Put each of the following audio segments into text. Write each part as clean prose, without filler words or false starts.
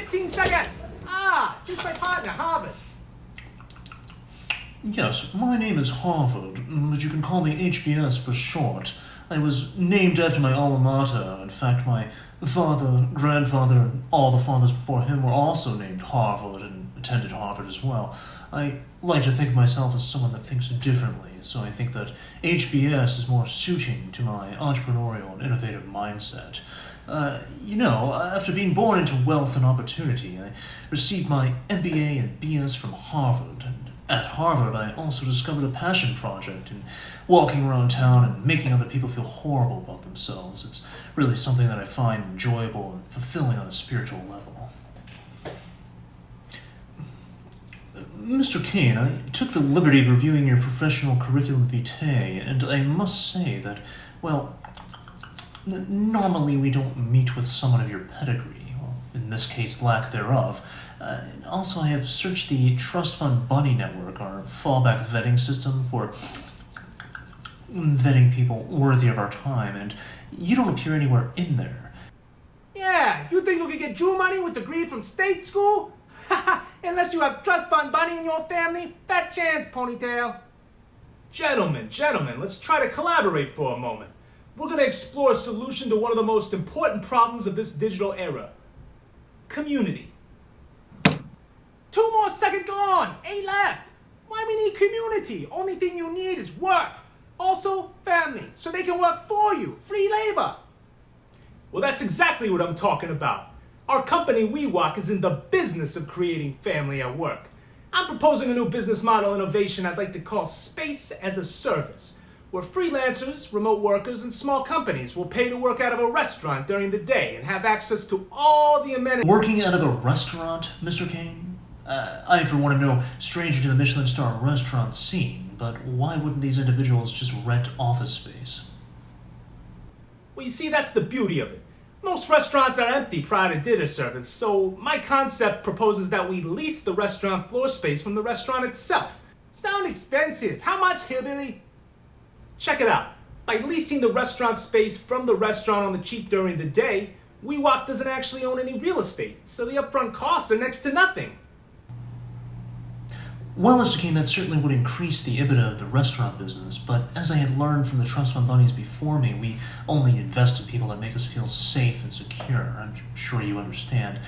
15 seconds. Just my partner, Harvard. Yes, my name is Harvard, but you can call me HBS for short. I was named after my alma mater. In fact, my father, grandfather, and all the fathers before him were also named Harvard and attended Harvard as well. I like to think of myself as someone that thinks differently, so I think that HBS is more suiting to my entrepreneurial and innovative mindset. After being born into wealth and opportunity, I received my MBA and BS from Harvard, and at Harvard I also discovered a passion project in walking around town and making other people feel horrible about themselves. It's really something that I find enjoyable and fulfilling on a spiritual level. Mr. Kane, I took the liberty of reviewing your professional curriculum vitae, and I must say that, normally we don't meet with someone of your pedigree, well, in this case lack thereof. Also, I have searched the Trust Fund Bunny Network, our fallback vetting system for vetting people worthy of our time, and you don't appear anywhere in there. Yeah, you think you can get Jew money with a degree from state school? Unless you have Trust Fund Bunny in your family, fat chance, ponytail. Gentlemen, let's try to collaborate for a moment. We're going to explore a solution to one of the most important problems of this digital era. Community. 2 more seconds gone. 8 left. Why we need community? Only thing you need is work. Also, family, so they can work for you. Free labor. Well, that's exactly what I'm talking about. Our company, WeWok, is in the business of creating family at work. I'm proposing a new business model innovation I'd like to call Space as a Service, where freelancers, remote workers, and small companies will pay to work out of a restaurant during the day and have access to all the amenities. Working out of a restaurant, Mr. Kane? I, for one, am no stranger to the Michelin star restaurant scene, but why wouldn't these individuals just rent office space? Well, you see, that's the beauty of it. Most restaurants are empty prior to dinner service, so my concept proposes that we lease the restaurant floor space from the restaurant itself. Sound expensive? How much, hillbilly? Check it out. By leasing the restaurant space from the restaurant on the cheap during the day, WeWok doesn't actually own any real estate, so the upfront costs are next to nothing. Well, Mr. Kane, that certainly would increase the EBITDA of the restaurant business, but as I had learned from the trust fund bunnies before me, we only invest in people that make us feel safe and secure. I'm sure you understand.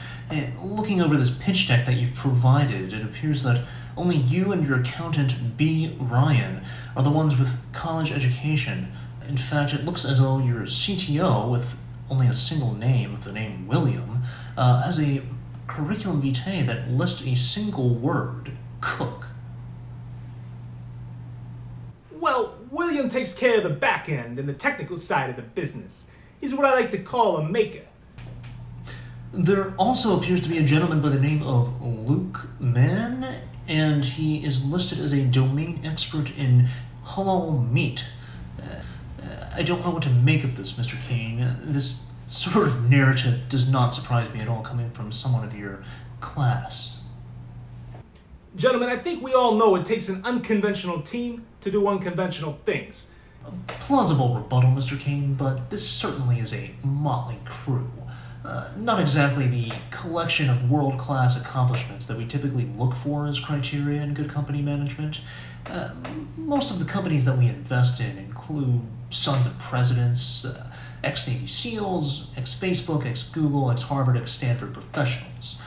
Looking over this pitch deck that you've provided, it appears that only you and your accountant, B. Ryan, are the ones with college education. In fact, it looks as though your CTO, with only a single name of the name William, has a curriculum vitae that lists a single word: cook. Well, William takes care of the back end and the technical side of the business. He's what I like to call a maker. There also appears to be a gentleman by the name of Luke Mann, and he is listed as a domain expert in halal meat. I don't know what to make of this, Mr. Kane. This sort of narrative does not surprise me at all, coming from someone of your class. Gentlemen, I think we all know it takes an unconventional team to do unconventional things. A plausible rebuttal, Mr. Kane, but this certainly is a motley crew. Not exactly the collection of world-class accomplishments that we typically look for as criteria in good company management. Most of the companies that we invest in include sons of presidents, ex-Navy SEALs, ex-Facebook, ex-Google, ex-Harvard, ex-Stanford professionals,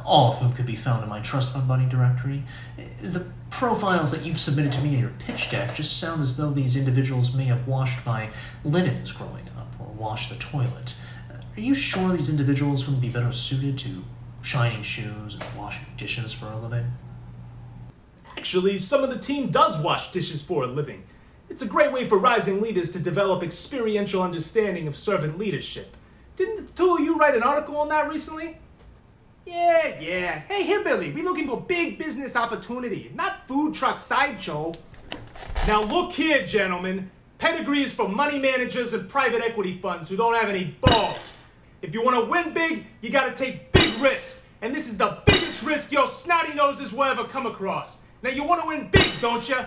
all of whom could be found in my Trust Fund Bunny directory. The profiles that you've submitted to me in your pitch deck just sound as though these individuals may have washed my linens growing up or washed the toilet. Are you sure these individuals wouldn't be better suited to shining shoes and washing dishes for a living? Actually, some of the team does wash dishes for a living. It's a great way for rising leaders to develop experiential understanding of servant leadership. Didn't the two of you write an article on that recently? Yeah. Hey, hillbilly, we looking for big business opportunity, not food truck sideshow. Now look here, gentlemen. Pedigrees for money managers and private equity funds who don't have any balls. If you want to win big, you gotta take big risks. And this is the biggest risk your snotty noses will ever come across. Now you want to win big, don't you?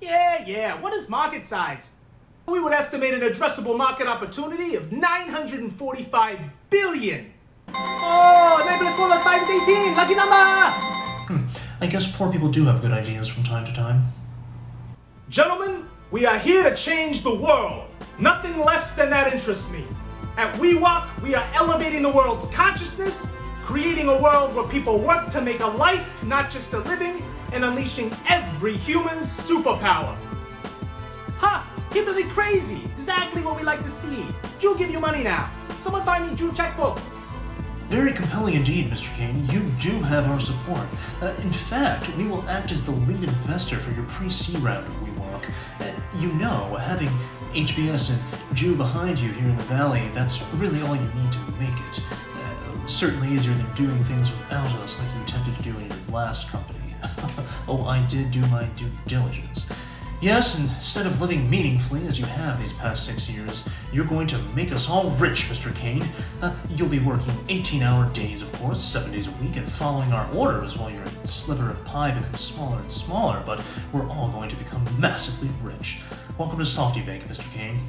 Yeah. What is market size? We would estimate an addressable market opportunity of $945 billion. Oh, 9 plus 4 plus 5 is 18. Lucky number! I guess poor people do have good ideas from time to time. Gentlemen, we are here to change the world. Nothing less than that interests me. At WeWok, we are elevating the world's consciousness, creating a world where people work to make a life, not just a living, and unleashing every human's superpower. Ha! Kimberly crazy! Exactly what we like to see. Jew give you money now. Someone find me Jew checkbook. Very compelling indeed, Mr. Kane. You do have our support. In fact, we will act as the lead investor for your pre-C round of WeWok. You know, having HBS and Jew behind you here in the Valley, that's really all you need to make it. Certainly easier than doing things without us like you attempted to do in your last company. Oh, I did do my due diligence. Yes, instead of living meaningfully as you have these past 6 years, you're going to make us all rich, Mr. Kane. You'll be working 18-hour days, of course, 7 days a week, and following our orders while your sliver of pie becomes smaller and smaller, but we're all going to become massively rich. Welcome to Softy Bank, Mr. Kane.